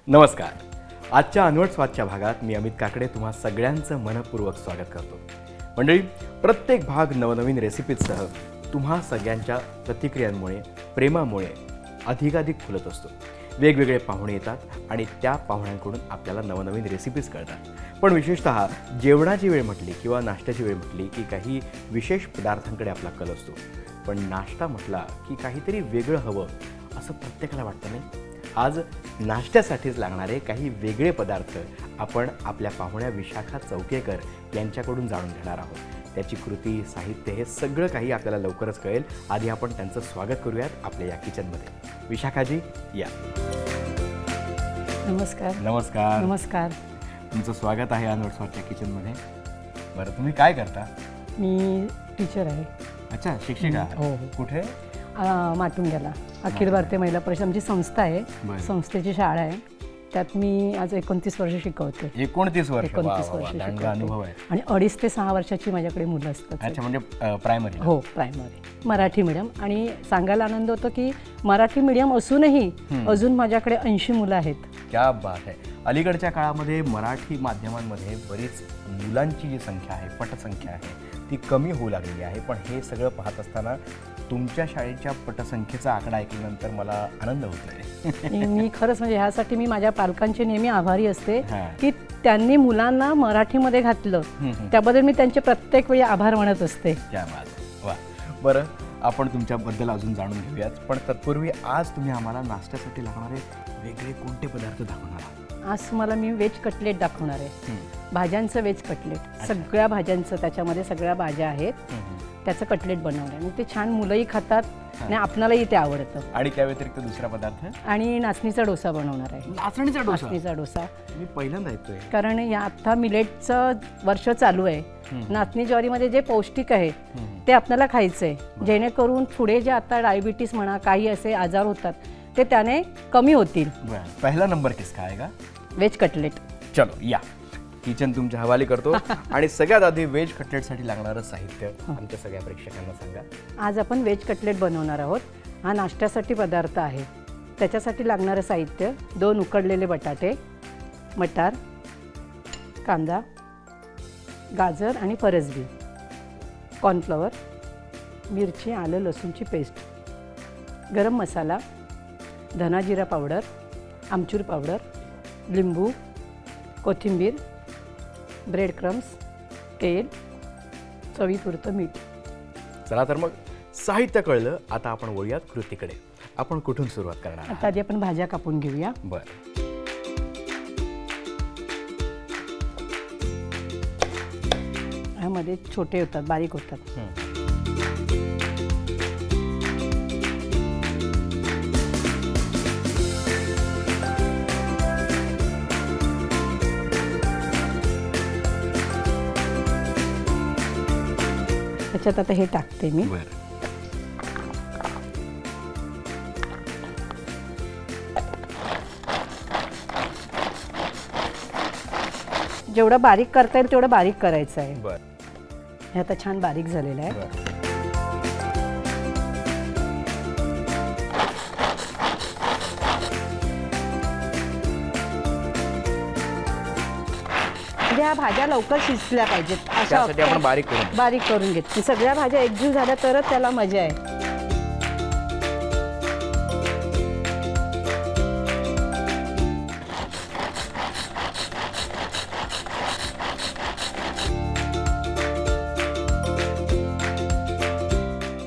नमस्कार. आजच्या अनवट स्वादच्या भागात मी अमित काकडे तुम्हा सगळ्यांचं मनपूर्वक स्वागत करतो. मंडळी, प्रत्येक भाग नवनवीन रेसिपीजसह तुम्हा सगळ्यांच्या प्रतिक्रियांमुळे, प्रेमामुळे अधिकाधिक फुलत असतो. वेगवेगळे पाहुणे येतात आणि त्या पाहुण्यांकडून आपल्याला नवनवीन रेसिपीज कळतात. पण विशेषतः जेवणाची वेळ म्हटली किंवा नाश्त्याची वेळ म्हटली की काही विशेष पदार्थांकडे आपला कल असतो. पण नाश्ता म्हटला की काहीतरी वेगळं हवं असं प्रत्येकाला वाटतं नाही. आज नाश्त्यासाठीच लागणारे काही वेगळे पदार्थ आपण आपल्या पाहुण्या विशाखा चौकेकर यांच्याकडून जाणून घेणार आहोत. त्याची कृती, साहित्य हे सगळं काही आपल्याला लवकरच कळेल. आधी आपण त्यांचं स्वागत करूयात आपल्या या किचनमध्ये. विशाखाजी, या. नमस्कार. नमस्कार. नमस्कार. तुमचं स्वागत आहे अनवट स्वादच्या किचनमध्ये. बरं, तुम्ही काय करता? मी टीचर आहे. अच्छा, शिक्षिका. हो. कुठे? माटुंग्याला अखिल भारतीय महिला परिषद आमची संस्था आहे. संस्थेची शाळा आहे. त्यात मी आज 29 वर्ष शिकवते. 29 वर्ष. 29 वर्ष चांगला अनुभव आहे. आणि 2.5 ते 6 वर्षाची माझ्याकडे मुलं असतात. अच्छा, म्हणजे प्रायमरी? हो, प्रायमरी मराठी मीडियम. आणि सांगायला आनंद होतो की मराठी मीडियम असूनही अजून माझ्याकडे 80 मुलं आहेत. क्या बात आहे. अलीकडच्या काळामध्ये मराठी माध्यमांमध्ये बरीच मुलांची जी संख्या आहे, पटसंख्या आहे, ती कमी होऊ लागलेली आहे. पण हे सगळं पाहत असताना तुमच्या शाळेच्या पटसंख्येचा आकडा ऐकल्यानंतर मला आनंद होतोय. मी खरंच म्हणजे ह्यासाठी मी माझ्या पालकांचे नेहमी आभारी असते की त्यांनी मुलांना मराठीमध्ये घातलं. त्याबद्दल मी त्यांचे प्रत्येक वेळी आभार मानत असते. क्या बात. वा. बरं, आपण तुमच्याबद्दल अजून जाणून घेऊयाच. पण तत्पूर्वी आज तुम्ही आम्हाला नाश्त्यासाठी लागणारे वेगळे कोणते पदार्थ दाखवणार आहात? आज तुम्हाला मी व्हेज कटलेट दाखवणार आहे. भाज्यांचं व्हेज कटलेट, सगळ्या भाज्यांचं, त्याच्यामध्ये सगळ्या भाज्या आहेत, त्याचं कटलेट बनवलं आहे. आणि ते छान मुलंही खातात आणि आपणालाही ते आवडतं. आणि त्या व्यतिरिक्त दुसरा पदार्थ? आणि नाचणीचा डोसा बनवणार आहे. नाचणीचा डोसा मी पहिल्यांदा ऐकतोय. कारण या आता मिलेटचं वर्ष चालू आहे. नाचणी ज्वारीमध्ये जे पौष्टिक आहे ते आपल्याला खायचं आहे, जेणेकरून पुढे जे आता डायबिटीस म्हणा, काही असे आजार होतात ते त्याने कमी होतील. पहिला नंबर किसका आहे का? Veg cutlet. चलो या, किचन तुमच्या हवाली करतो. आणि सगळ्यात आधी व्हेज कटलेटसाठी लागणारं साहित्य आमच्या सगळ्या प्रेक्षकांना सांगा. आज आपण व्हेज कटलेट बनवणार आहोत. हा नाश्त्यासाठी पदार्थ आहे. त्याच्यासाठी लागणारं साहित्य: 2 उकडलेले बटाटे, मटार, कांदा, गाजर आणि फरसबी, कॉर्नफ्लॉवर, मिरची, आलं लसूणची पेस्ट, गरम मसाला, धना जिरा पावडर, आमचूर पावडर, लिंबू, कोथिंबीर, ब्रेड क्रम्स, तेल, चवीपुरतं मीठ. चला तर मग साहित्य कळलं. आता आपण वळूयात कृतीकडे. आपण कुठून सुरुवात करणार? आता आधी आपण भाज्या कापून घेऊया. बरं. ह्यामध्ये छोटे होतात, बारीक होतात. त्याच्यात आता हे टाकते मी. जेवढं बारीक करता येईल तेवढं बारीक करायचं आहे. हे आता छान बारीक झालेलं आहे. म्हणजे ह्या भाज्या लवकर शिजल्या पाहिजेत, त्यासाठी आपण बारीक करून घेतो. सगळ्या भाज्या एकजीव झाल्या तरच त्याला मजा आहे.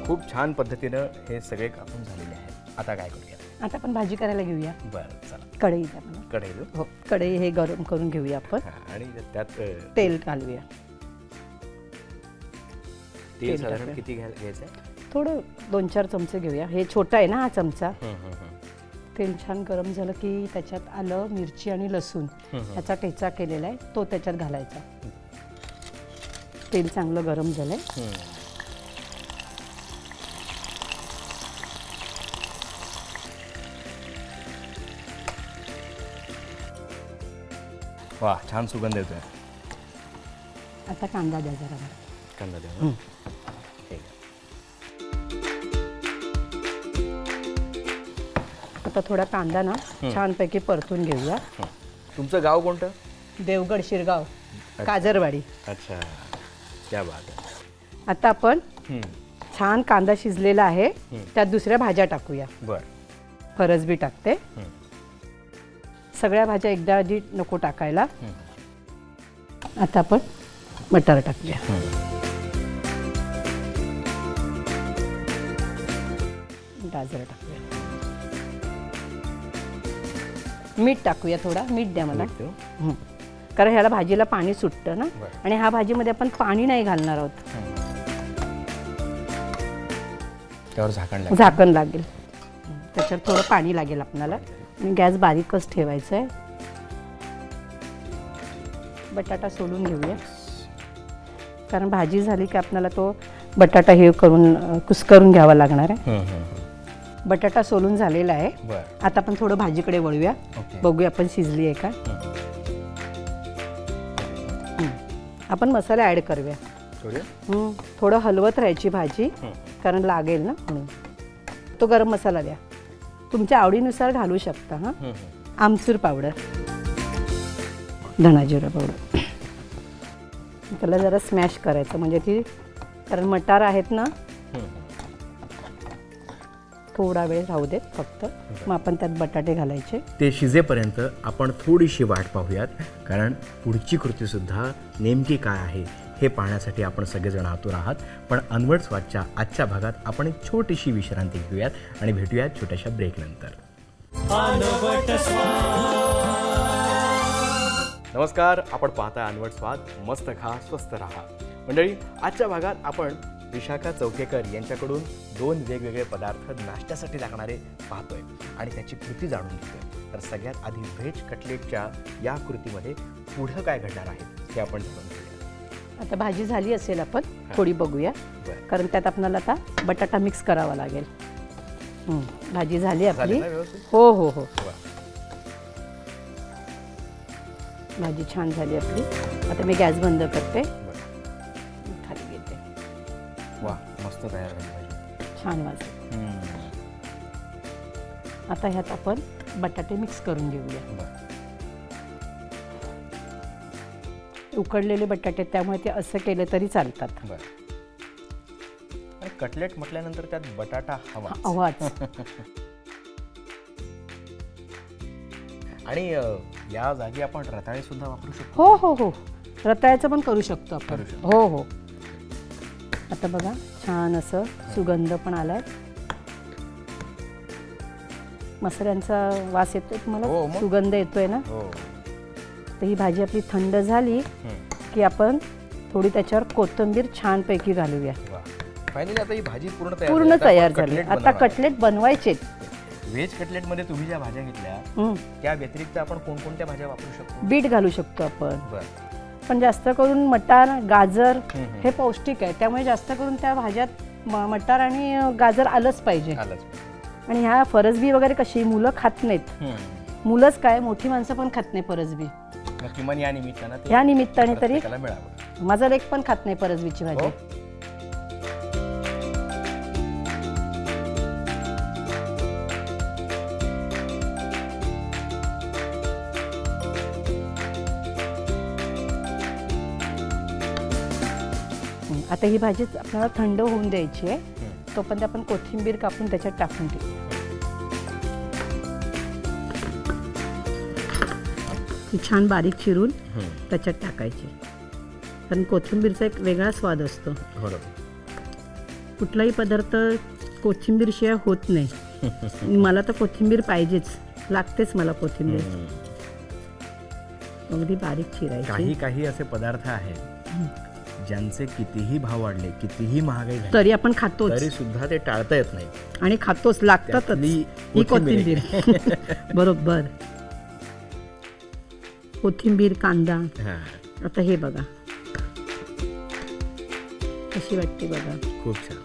खूप छान पद्धतीनं हे सगळे कापून झालेले आहेत. आता काय करूया? आता आपण भाजी करायला घेऊया. बरं, चला. कढई हो, कढई हे गरम करून घेऊया आपण. आणि त्यात तेल घालूया. तेल साधारण किती घ्यायचं? थोडं 2-4 चमचे घेऊया. हे छोटा आहे ना हा चमचा. तेल छान गरम झालं की त्याच्यात आलं, मिरची आणि लसूण ह्याचा ठेचा केलेला आहे तो त्याच्यात घालायचा. तेल चांगलं गरम झालंय. वा, छान सुगंध येतोय. आता कांदा द्या जरा. कांदा द्या. आता थोडा कांदा ना छानपैकी परतून घेऊया. तुमचं गाव कोणतं? देवगड शिरगाव काजरवाडी. अच्छा, क्या बात आहे. आता आपण छान कांदा शिजलेला आहे, त्यात दुसऱ्या भाज्या टाकूया. बर. फरसबी टाकते. सगळ्या भाज्या एकदा आधी नको टाकायला. आता आपण मटार टाकूया. गाजर टाकूया. मीठ टाकूया, थोडा मीठ द्या मला. कारण ह्याला भाजीला पाणी सुटतं ना, आणि ह्या भाजीमध्ये आपण पाणी नाही घालणार आहोत. त्यावर झाकण लागेल. त्याच्यात थोडं पाणी लागेल आपल्याला, आणि गॅस बारीकच ठेवायचा आहे. बटाटा सोलून घेऊया, कारण भाजी झाली की आपल्याला तो बटाटा हे करून कुस्करून घ्यावा लागणार आहे. बटाटा सोलून झालेला आहे. आता आपण थोडं भाजीकडे वळूया, बघूया आपण शिजली आहे का. आपण मसाले ऍड करूया. थोडं हलवत राहायची भाजी, कारण लागेल ना म्हणून. तो गरम मसाला द्या, तुमच्या आवडीनुसार घालू शकता. आमचूर पावडर, धणाजिरा पावडर. त्याला जरा स्मॅश करायचं, म्हणजे ती, कारण मटार आहेत ना, थोडा वेळ राहू देत फक्त. मग आपण त्यात बटाटे घालायचे. ते शिजेपर्यंत आपण थोडीशी वाट पाहूयात, कारण पुढची कृतीसुद्धा नेमकी काय आहे हे पाहण्यासाठी आपण सगळेजण आतुर आहात. पण अनवट स्वादच्या आजच्या भागात आपण एक छोटीशी विश्रांती घेऊयात आणि भेटूयात छोट्याशा ब्रेकनंतर. नमस्कार, आपण पाहता अनवट स्वाद. मस्त खा, स्वस्त राहा. मंडळी, आजच्या भागात आपण विशाखा चौकेकर यांच्याकडून 2 वेगवेगळे पदार्थ नाश्त्यासाठी लागणारे पाहतोय आणि त्याची कृती जाणून घेतोय. तर सगळ्यात आधी व्हेज कटलेटच्या या कृतीमध्ये पुढं काय घडणार आहे हे आपण जाणून घेऊया. आता भाजी झाली असेल, आपण थोडी बघूया, कारण त्यात आपल्याला आता बटाटा मिक्स करावा लागेल. भाजी झाली आपली. हो हो हो, भाजी छान झाली आपली. आता मी गॅस बंद करते, खाली घेते. वा, मस्त तयार झाली, छान वाजली. आता ह्यात आपण बटाटे मिक्स करून घेऊया. उकडलेले बटाटे, त्यामुळे ते असं केलं तरी चालतात. कटलेट म्हटल्यानंतर त्यात बटाटा हवाच. आणि या जागी आपण रताळे सुद्धा वापरू शकतो. हो हो हो, रताळ्याचं पण करू शकतो आपण. हो हो. आता बघा, छान असं सुगंध पण आलाय. मसाल्यांचा वास येतोय तुम्हाला, सुगंध येतोय ना. तर ही भाजी आपली थंड झाली की आपण थोडी त्याच्यावर कोथिंबीर छानपैकी घालूया. फायनली आता ही भाजी पूर्ण तयार झाली. आता कटलेट बनवायचे. व्हेज कटलेट मध्ये तुम्ही ज्या भाज्या घेतल्या त्या व्यतिरिक्त आपण कोणकोणत्या भाज्या वापरू शकतो? बीट घालू शकतो आपण. पण जास्त करून मटार, गाजर हे पौष्टिक आहे, त्यामुळे जास्त करून त्या भाज्यात मटार आणि गाजर आलंच पाहिजे. आणि ह्या फरसबी वगैरे कशी मुलं खात नाहीत. मुलंच काय, मोठी माणसं पण खात नाही फरसबी. किमान या निमित्तानं, या निमित्ताने तरी. माझा लेक पण खात नाही फरसबीची भाजी. आता ही भाजी आपल्याला थंड होऊन द्यायची आहे. तोपर्यंत आपण कोथिंबीर कापून त्याच्यात टाकून देऊ. छान बारीक चिरून त्याच्यात टाकायची, कारण कोथिंबीरचा एक वेगळा स्वाद असतो. कुठलाही पदार्थ कोथिंबीर शिवाय होत नाही. मला तर कोथिंबीर पाहिजेच, लागतेच मला कोथिंबीर. अगदी बारीक चिरायची. काही काही असे पदार्थ आहेत ज्यांचे कितीही भाव वाढले, कितीही महागाई झाली, तरी आपण खातो, तरी सुद्धा ते टाळता येत नाही आणि खातोच, लागतातच. ही कोथिंबीर. बरोबर. कोथिंबीर, कांदा. आता हे बघा कशी वाटते बघा, खूप छान.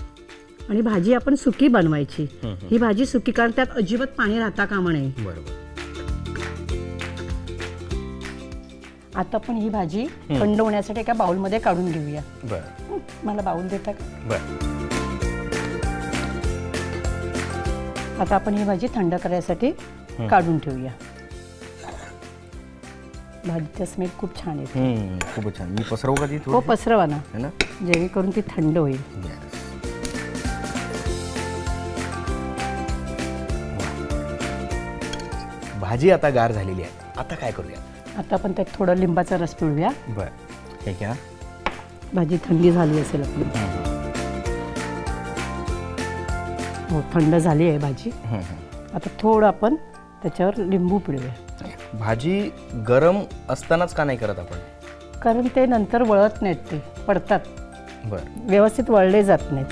आणि भाजी आपण सुकी बनवायची. ही भाजी सुकी, कारण त्यात अजिबात पाणी राहता कामा नये. बरोबर. आता आपण ही भाजी थंड होण्यासाठी एका बाउलमध्ये काढून घेऊया. मला बाउल देता का? आता आपण ही भाजी थंड करायसाठी काढून ठेवूया. भाजीचा स्मेल खूप छान येतो. खूपच छान. मी पसरवू का ती हो थोडी? पसरवा ना, है ना? जेणेकरून ती थंड होईल. Yes. भाजी आता गार झालेली आहे. आता काय करूया? आता आपण त्यात थोडं लिंबाचा रस पिळूया. बरं, हे घ्या. भाजी थंडी झाली असेल आपली. हो थंड झाली आहे भाजी. आता थोडं आपण त्याच्यावर लिंबू पिळूया. भाजी गरम असतानाच का नाही करत आपण? कारण ते नंतर वळत नाहीत, ते पडतात, बरं. व्यवस्थित वळले जात नाहीत.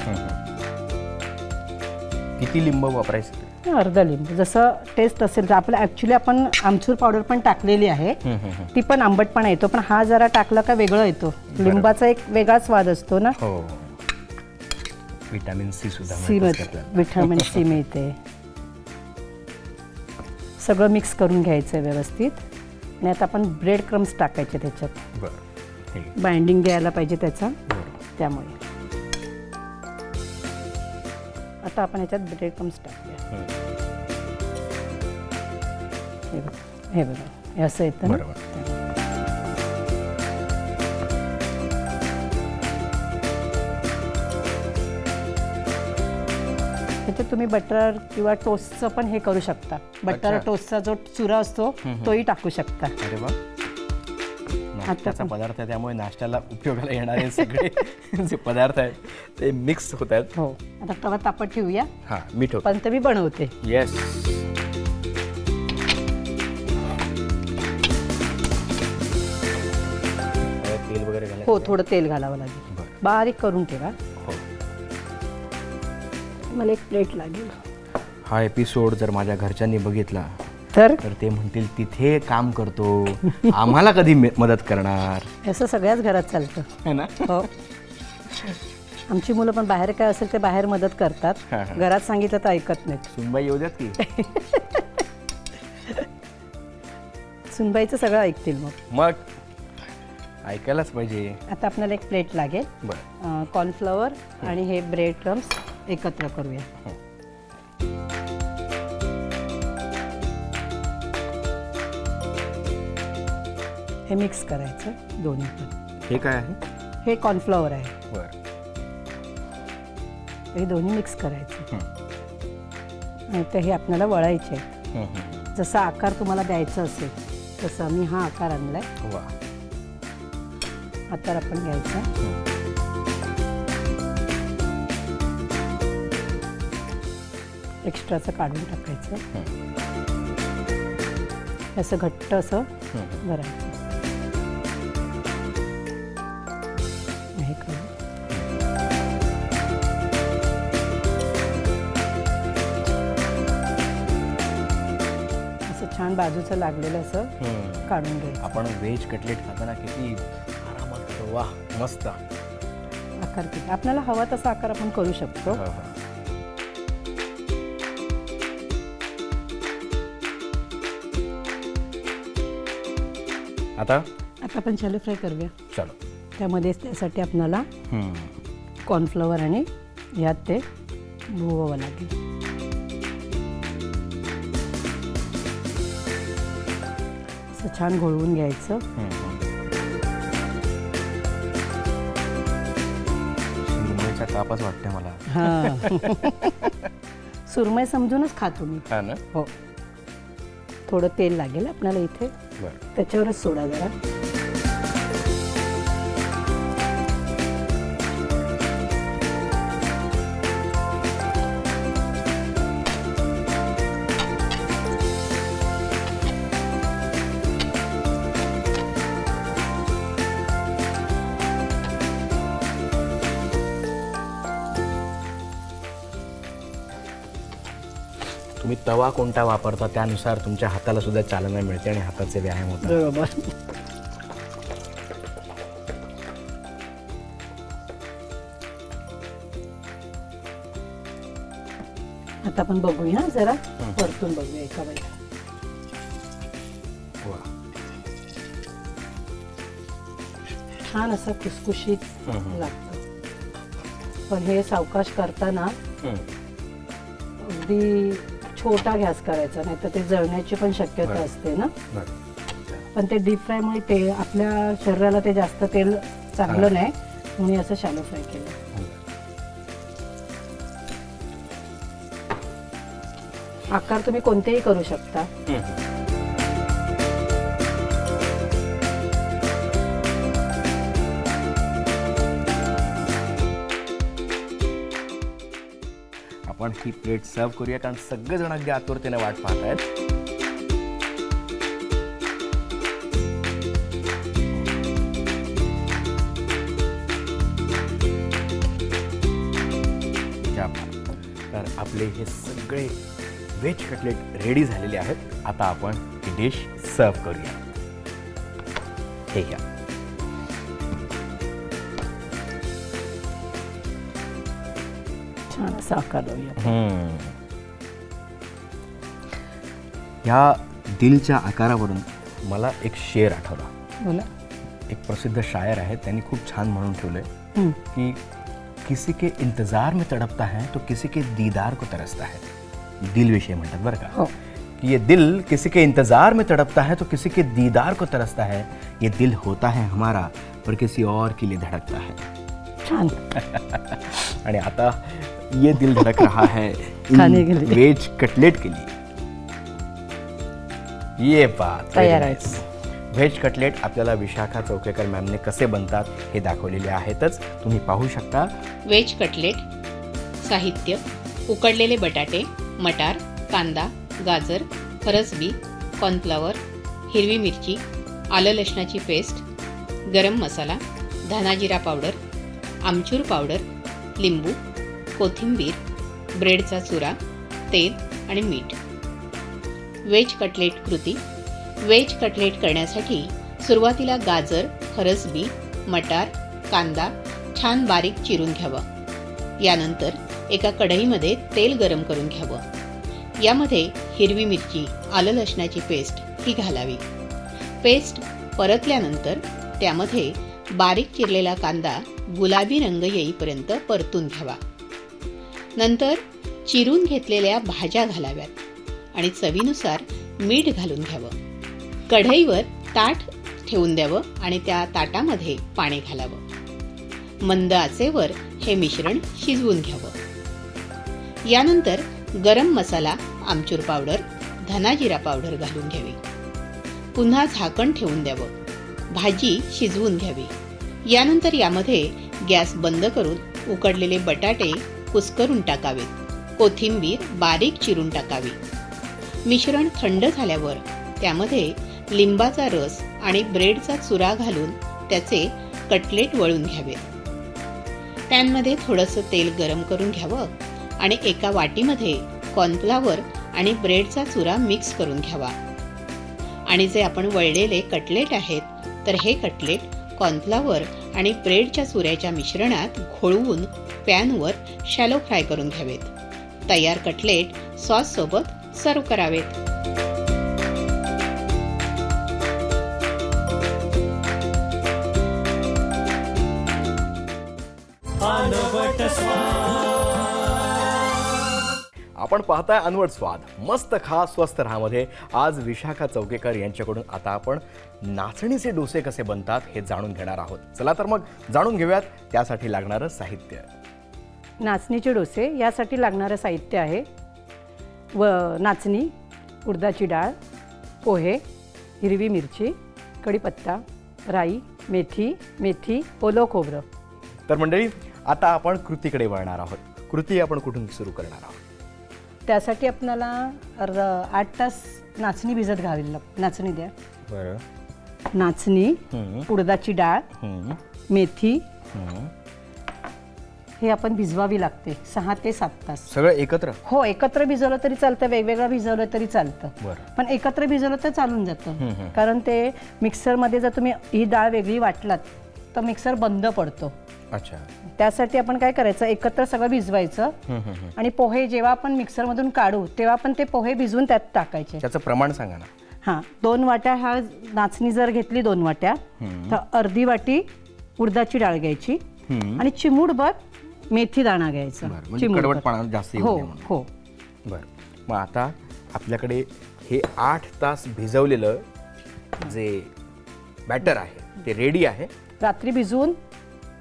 किती लिंब वापरायचं? अर्धा लिंबू, जसं टेस्ट असेल तर. आपलं ॲक्च्युली आपण आमचूर पावडर पण टाकलेली आहे, ती पण आंबटपणा येतो, पण हा जरा टाकला का वेगळं येतो. लिंबाचा एक वेगळा स्वाद असतो ना. हो. विटॅमिन सी सुद्धा सी मिळतं आपल्याला. विटॅमिन सी मिळते. सगळं मिक्स करून घ्यायचं व्यवस्थित. आणि आता आपण ब्रेड क्रम्स टाकायचे त्याच्यात. बरं, हे घे. बाइंडिंग द्यायला पाहिजे त्याचा, बरं. त्यामुळे. आता आपण ह्याच्यात ब्रेड क्रम्स टाकूया. हे बघा, हे असं येतं ना. बरोबर. त्याच्यात तुम्ही बटर किंवा टोस्टचं पण हे करू शकता. बटर अच्छा. टोस्टचा जो चुरा असतो तोही टाकू शकता. अरे वा. नाश्त्याचा पदार्थ आहे, त्यामुळे नाश्त्याला उपयोगाला येणारे सगळे जे पदार्थ आहेत ते मिक्स होत आहेत. हो. आता तवा तापत ठेवूया. हां, मीठ होतं. पण मी बनवते. येस. तेल वगैरे घालायचं? हो थोडं तेल घालावं लागेल. बरं. बारीक करून ठेवा. हो. मला एक प्लेट लागेल. हा एपिसोड जर माझ्या घरच्यांनी बघितला तर तर ते म्हणतील तिथे काम करतो, आम्हाला कधी मदत करणार? असं सगळ्याच घरात चालतं. है ना? हो. आमची मुलं पण बाहेर काय असेल ते बाहेर मदत करतात. हां, हां. घरात सांगितलं तर ऐकत नाहीत. सुनबाई येऊ द्यात की. सुनबाईचं सगळं ऐकतील मग. मग ऐकायलाच पाहिजे. आता आपल्याला एक प्लेट लागेल. बरं. कॉर्नफ्लॉवर आणि हे ब्रेड क्रम्स एकत्र करूया. हे मिक्स करायचं दोन्ही पण. हे काय आहे? हे कॉर्नफ्लॉवर आहे. बरं. हे दोन्ही मिक्स करायचं. आणि ते हे आपल्याला वळायचे आहेत. जसा आकार तुम्हाला द्यायचा असेल तसा. मी हा आकार आणलाय. वा. आकार आपण घ्यायचा. एक्स्ट्राचं काढून टाकायचं. असं घट्ट असं भरायचं. हे करू. असं छान बाजूचं लागलेलं असं काढून घ्यायचं. आपण व्हेज कटलेट खाताना किती आरामात खातो. वा, मस्त. आकार किती आपल्याला हवा तसा आकार आपण करू शकतो. आता आपण शॅलो फ्राय करूया. चलो. त्यामध्ये त्यासाठी आपल्याला कॉर्नफ्लॉवर आणि यात ते भुवावं लागेल. असं छान घोळवून घ्यायचं. सुरमईचा कापच वाटते मला. हां. सुरमई समजूनच खातो मी. हा ना? हो. थोडं तेल लागेल आपल्याला इथे. बरं. त्याच्यावरच सोडा जरा. तुम्ही तवा कोणता वापरता त्यानुसार तुमच्या हाताला सुद्धा चालना मिळते आणि हाताचे व्यायाम होतात. बरोबर. आता आपण बघूया जरा परतून बघूया एका वेळेला. वा. छान असं खुसखुशीत लागतं. पण हे सावकाश करताना अगदी छोटा गॅस करायचा, नाही तर ते जळण्याची पण शक्यता असते ना. पण ते डीप फ्रायमुळे ते आपल्या शरीराला ते जास्त तेल चांगलं नाही, म्हणून असं शॅलो फ्राय केलं. आकार तुम्ही कोणतेही करू शकता. आपण ही प्लेट सर्व करूया, कारण सगळेजण अगदी आतुरतेने वाट पाहत आहेत. तर आपले हे सगळे व्हेज कटलेट रेडी झालेले आहेत. आता आपण ही डिश सर्व करूया. हे घ्या. छान असा आकार लावूया. ह्या दिलच्या आकारावरून मला एक शेर आठवला. बोला. एक प्रसिद्ध शायर आहे, त्यांनी खूप छान म्हणून ठेवलंय की किसी के इंतजार में तड़पता है तो किसी के दीदार को तरसता है. दिल विषय म्हणतात बरं का. कि ये दिल किसी के इंतजार में तड़पता है तो किसी के दीदार को तरसता है. ये दिल होता है हमारा पर किसी और के लिए धड़कता है. छान. आणि आता ये दिल धड़क रहा है खाने के लिए, वेज कटलेट के लिए. ये बात तयार आहे. व्हेज कटलेट आपल्याला विशाखा चौकेकर मॅमने कसे बनतात हे दाखवलेले आहेतच, तुम्ही पाहू शकता. Veg cutlet. साहित्य: उकडलेले बटाटे, मटार, कांदा, गाजर, फरसबी, कॉर्नफ्लॉवर, हिरवी मिरची, आलं लसणाची पेस्ट, गरम मसाला, धना जिरा पावडर, आमचूर पावडर, लिंबू, कोथिंबीर, ब्रेडचा चुरा, तेल आणि मीठ. व्हेज कटलेट कृती. व्हेज कटलेट करण्यासाठी सुरुवातीला गाजर, फरसबी, मटार, कांदा छान बारीक चिरून घ्यावा. यानंतर एका कढईमध्ये तेल गरम करून घ्यावं. यामध्ये हिरवी मिरची, आलं लसणाची पेस्ट ही घालावी. पेस्ट परतल्यानंतर त्यामध्ये बारीक चिरलेला कांदा गुलाबी रंग येईपर्यंत परतून घ्यावा. नंतर चिरून घेतलेल्या भाज्या घालाव्यात आणि चवीनुसार मीठ घालून घ्यावं. कढईवर ताट ठेवून द्यावं आणि त्या ताटामध्ये पाणी घालावं. मंद आचेवर हे मिश्रण शिजवून घ्यावं. यानंतर गरम मसाला, आमचूर पावडर, धना जिरा पावडर घालून घ्यावी. पुन्हा झाकण ठेवून द्यावं. भाजी शिजवून घ्यावी. यानंतर यामध्ये गॅस बंद करून उकडलेले बटाटे कुस्करून टाकावेत. कोथिंबीर बारीक चिरून टाकावी. मिश्रण थंड झाल्यावर त्यामध्ये लिंबाचा रस आणि ब्रेडचा चुरा घालून त्याचे कटलेट वळून घ्यावेत. पॅनमध्ये थोडंसं तेल गरम करून घ्यावं आणि एका वाटीमध्ये कॉर्नफ्लॉवर आणि ब्रेडचा चुरा मिक्स करून घ्यावा. आणि जे आपण वळलेले कटलेट आहेत तर हे कटलेट कॉर्नफ्लॉवर आणि ब्रेडच्या चुऱ्याच्या मिश्रणात घोळवून पॅनवर शॅलो फ्राय करून घ्यावेत. तयार कटलेट सॉससोबत सर्व करावेत. आपण पाहताय अनवट स्वाद. मस्त खा स्वस्थ राहा मध्ये आज विशाखा चौकेकर यांच्याकडून आता आपण नाचणीचे डोसे कसे बनतात हे जाणून घेणार आहोत. चला तर मग जाणून घेऊयात त्यासाठी लागणारं साहित्य. नाचणीचे डोसे यासाठी लागणारं साहित्य आहे नाचणी, उडदाची डाळ, पोहे, हिरवी मिरची, कढीपत्ता, राई, मेथी, ओलं खोबरं. तर मंडळी आता आपण कृतीकडे वळणार आहोत. कृती आपण कुठून सुरू करणार आहोत? त्यासाठी आपल्याला 8 तास नाचणी भिजत घालावी लागते. नाचणी द्या. बरं. नाचणी, उडदाची डाळ, मेथी हे आपण भिजवावी लागते 6 ते 7 तास. सगळं एकत्र? हो, एकत्र भिजवलं तरी चालतं, वेगवेगळं भिजवलं तरी चालतं. बरं. पण एकत्र भिजवलं तर चालून जातं. कारण ते मिक्सरमध्ये जर तुम्ही ही डाळ वेगळी वाटलात तर मिक्सर बंद पडतो. अच्छा. त्यासाठी आपण काय करायचं, एकत्र सगळं भिजवायचं आणि पोहे जेव्हा आपण मिक्सरमधून काढू तेव्हा आपण ते पोहे भिजवून त्यात टाकायचे. त्याचं प्रमाण सांगा ना. हां, 2 वाट्या ह्या नाचणी जर घेतली 2 वाट्या तर अर्धी वाटी उडदाची डाळ घ्यायची आणि चिमूटभर मेथी दाणा घ्यायचा. कडवटपणा जास्त येऊ हो नये म्हणून. हो. बरं. मग आता आपल्याकडे हे 8 तास भिजवलेलं जे बॅटर आहे ते रेडी आहे. रात्री भिजवून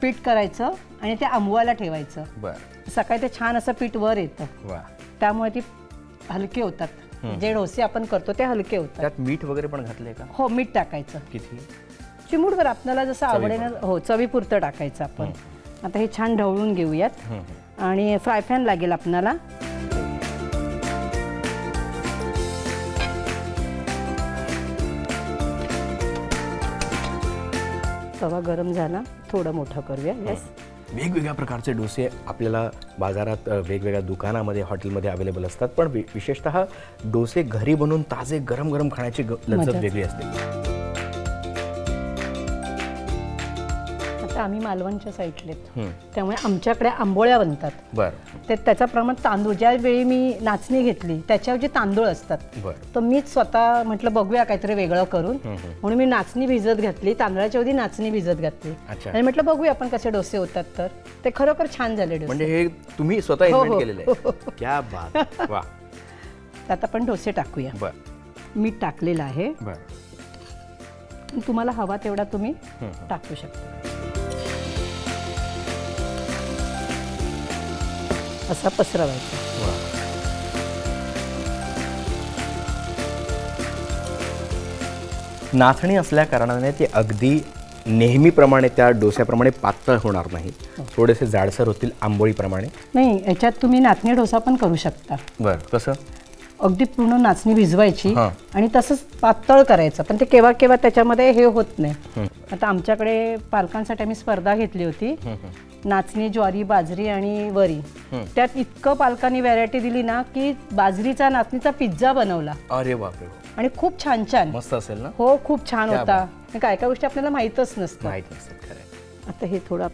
पीठ करायचं आणि ते आंबवायला ठेवायचं. बरं. सकाळी ते छान असं पीठ वर येतं. वा. त्यामुळे ती हलके होतात. जे डोसे आपण करतो ते हलके होतात. त्यात मीठ वगैरे पण घातलंय का? हो, मीठ टाकायचं किती? चिमूटभर आपल्याला जसं आवडेल ना. हो, चवीपुरतं टाकायचं आपण. आता हे छान ढवळून घेऊयात आणि फ्राय पॅन लागेल आपल्याला. तवा गरम झाला, थोडं मोठं करूया. येस. वेगवेगळ्या प्रकारचे डोसे आपल्याला बाजारात वेगवेगळ्या दुकानामध्ये हॉटेलमध्ये अवेलेबल असतात, पण विशेषतः डोसे घरी बनवून ताजे गरम गरम खाण्याची लज्जत वेगळी असते. आता आम्ही मालवणच्या साईडले, त्यामुळे आमच्याकडे आंबोळ्या बनतात. बरं. ते त्याचा प्रमाण तांदूळ, ज्यावेळी मी नाचणी घेतली त्याच्यावर जे तांदूळ असतात, तर मीच स्वतः म्हटलं बघूया काहीतरी वेगळं करून, म्हणून मी नाचणी भिजत घातली, तांदळाच्या ऐवजी नाचणी भिजत घातली आणि म्हटलं बघूया आपण कसे डोसे होतात. तर ते खरोखर छान झाले डोसे. म्हणजे हे तुम्ही स्वतः इन्व्हेंट केलेलं आहे. क्या बात. वा. आता आपण डोसे टाकूया. बरं. मीठ टाकलेलं आहे. बरं. तुम्हाला हवा तेवढा तुम्ही टाकू शकता. असा पसरवायचा. नाचणी असल्या कारणाने ते अगदी नेहमीप्रमाणे त्या डोस्याप्रमाणे पातळ होणार नाही, थोडेसे जाडसर होतील आंबोळीप्रमाणे. नाही, याच्यात तुम्ही नाचणी डोसा पण करू शकता. बरं. कसं? अगदी पूर्ण नाचणी भिजवायची आणि तसंच पातळ करायचं, पण ते केव्हा केव्हा त्याच्यामध्ये हे होत नाही. आता आमच्याकडे पालकांसाठी आम्ही स्पर्धा घेतली होती, नाचणी, ज्वारी, बाजरी आणि वरी. त्यात इतकं पालकांनी व्हरायटी दिली ना की बाजरीचा नाचणीचा पिझ्झा बनवला. अरे बापरे. आणि खूप छान छान. मस्त असेल ना? हो, खूप छान होता. काय काय गोष्टी आपल्याला माहीतच नसतात. खरं. आता हे थोडा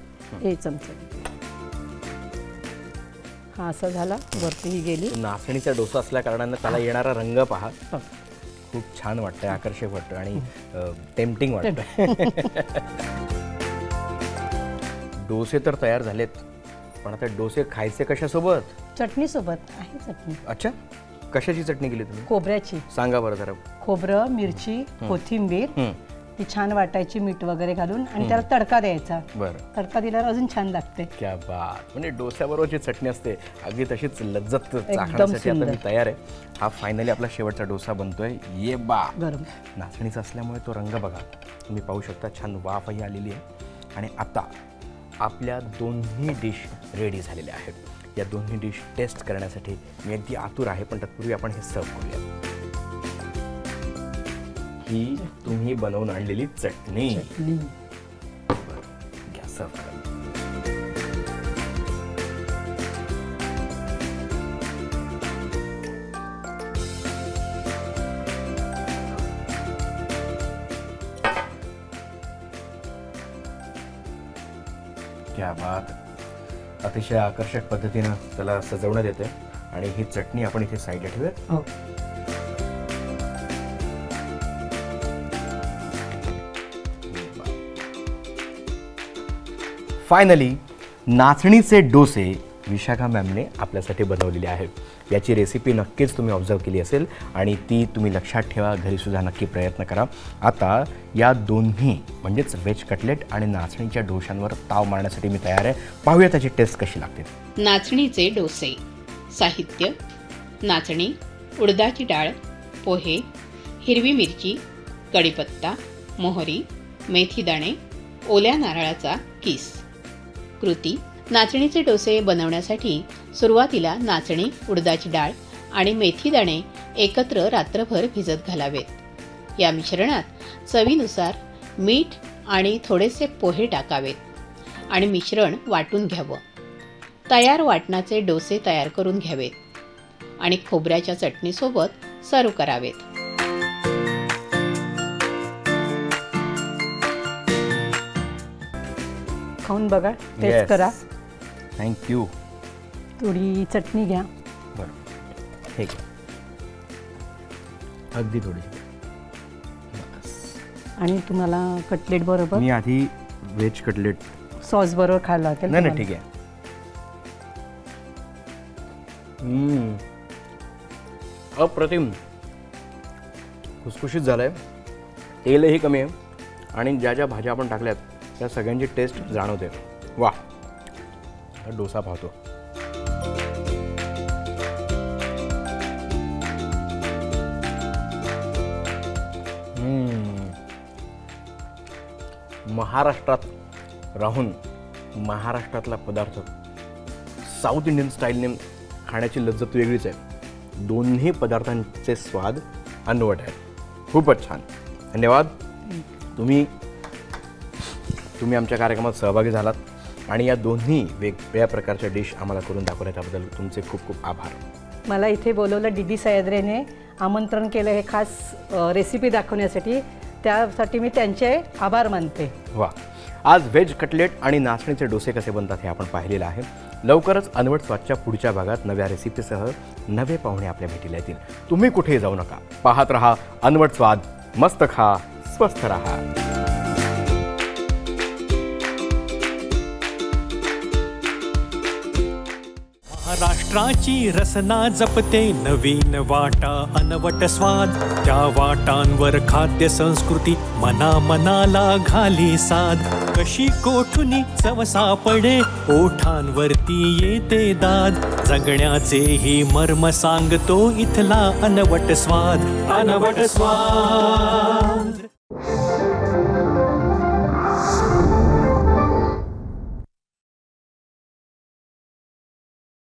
हे चमचा, हा असं झाला, वरती ही गेली. नाचणीचा डोसा असल्या कारणाने त्याला येणारा रंग पहा, खूप छान वाटतंय, आकर्षक वाटतं आणि टेम्पटिंग वाटतं. डोसे तर तयार झालेत, पण आता डोसे खायचे कशासोबत? चटणी सोबत आहे. चटणी. अच्छा, कशाची चटणी केली तुम्ही? खोबऱ्याची. सांगा बरं जरा. खोबरं, मिरची, कोथिंबीर ती छान वाटायची मीठ वगैरे घालून आणि त्याला तडका द्यायचा. बरं. तडका दिल्यावर अजून छान लागते. क्या बात. म्हणजे डोस्याबरोबर जी चटणी असते अगदी तशीच लज्जत चाखण्यासाठी आता मी तयार आहे. हा फायनली आपला शेवटचा डोसा बनतोय. ये बा. गरम नाचणीचा असल्यामुळे तो रंग बघा, तुम्ही पाहू शकता, छान वाफही आलेली आहे. आणि आता आपल्या दोन्ही डिश रेडी झालेल्या आहेत. या दोन्ही डिश टेस्ट करण्यासाठी मी अगदी आतुर आहे, पण तत्पूर्वी आपण हे सर्व करूया. ही तुम्ही बनवून आणलेली चटणी. घ्या, सर्व करा. क्या बात. अतिशय आकर्षक पद्धतीनं त्याला सजवण्यात येते आणि ही चटणी आपण इथे साईडला ठेवूया. फायनली नाचणीचे डोसे विशाखा मॅमने आपल्यासाठी बनवलेले आहेत. याची रेसिपी नक्कीच तुम्ही ऑब्झर्व केली असेल आणि ती तुम्ही लक्षात ठेवा, घरीसुद्धा नक्की प्रयत्न करा. आता या दोन्ही म्हणजेच व्हेज कटलेट आणि नाचणीच्या डोशांवर ताव मारण्यासाठी मी तयार आहे. पाहूया त्याची टेस्ट कशी लागते. नाचणीचे डोसे. साहित्य: नाचणी, उडदाची डाळ, पोहे, हिरवी मिरची, कढीपत्ता, मोहरी, मेथीदाणे, ओल्या नारळाचा किस. कृती: नाचणीचे डोसे बनवण्यासाठी सुरुवातीला नाचणी, उडदाची डाळ आणि मेथीदाणे एकत्र रात्रभर भिजत घालावेत. या मिश्रणात चवीनुसार मीठ आणि थोडेसे पोहे टाकावेत आणि मिश्रण वाटून घ्यावं. तयार वाटणाचे डोसे तयार करून घ्यावेत आणि खोबऱ्याच्या चटणीसोबत सर्व करावेत. खाऊन बघा, टेस्ट करा. थँक्यू. थोडी चटणी घ्या. बरं, हे घ्या, अगदी थोडी. आणि तुम्हाला कटलेट बरोबर? मी आधी व्हेज कटलेट सॉस बरोबर खायला लागेल. नाही, ठीक आहे. अप्रतिम खुसखुशीत झालं आहे, तेलही कमी आहे आणि ज्या ज्या भाज्या आपण टाकल्यात त्या सगळ्यांची टेस्ट जाणवते. वा, आता डोसा पाहतो. महाराष्ट्रात राहून महाराष्ट्रातला पदार्थ साऊथ इंडियन स्टाईलने खाण्याची लज्जत वेगळीच आहे. दोन्ही पदार्थांचे स्वाद अनवट आहेत. खूपच छान. धन्यवाद. तुम्ही आमच्या कार्यक्रमात सहभागी झालात आणि या दोन्ही वेगवेगळ्या प्रकारच्या डिश आम्हाला करून दाखवल्या त्याबद्दल तुमचे खूप खूप आभार. मला इथे बोलवलं डी सह्याद्रीने आमंत्रण केलं हे खास रेसिपी दाखवण्यासाठी. त्यासाठी मी त्यांचे आभार मानते. वा, आज व्हेज कटलेट आणि नाचणीचे डोसे कसे बनतात हे आपण पाहिलेलं आहे. लवकरच अनवट स्वादच्या पुढच्या भागात नव्या रेसिपीसह नवे पाहुणे आपल्या भेटीला येतील. तुम्ही कुठेही जाऊ नका. पाहत रहा अनवट स्वाद. मस्त खा, स्वस्थ रहा. महाराष्ट्राची रसना जपते नवीन वाटा अनवट स्वाद. त्या वाटांवर खाद्य संस्कृती मना मनाला घाली साध. कशी कोठुनी चव सापडे ओठांवरती येते दाद. जगण्याचे ही मर्म सांगतो इथला अनवट स्वाद. अनवट स्वाद.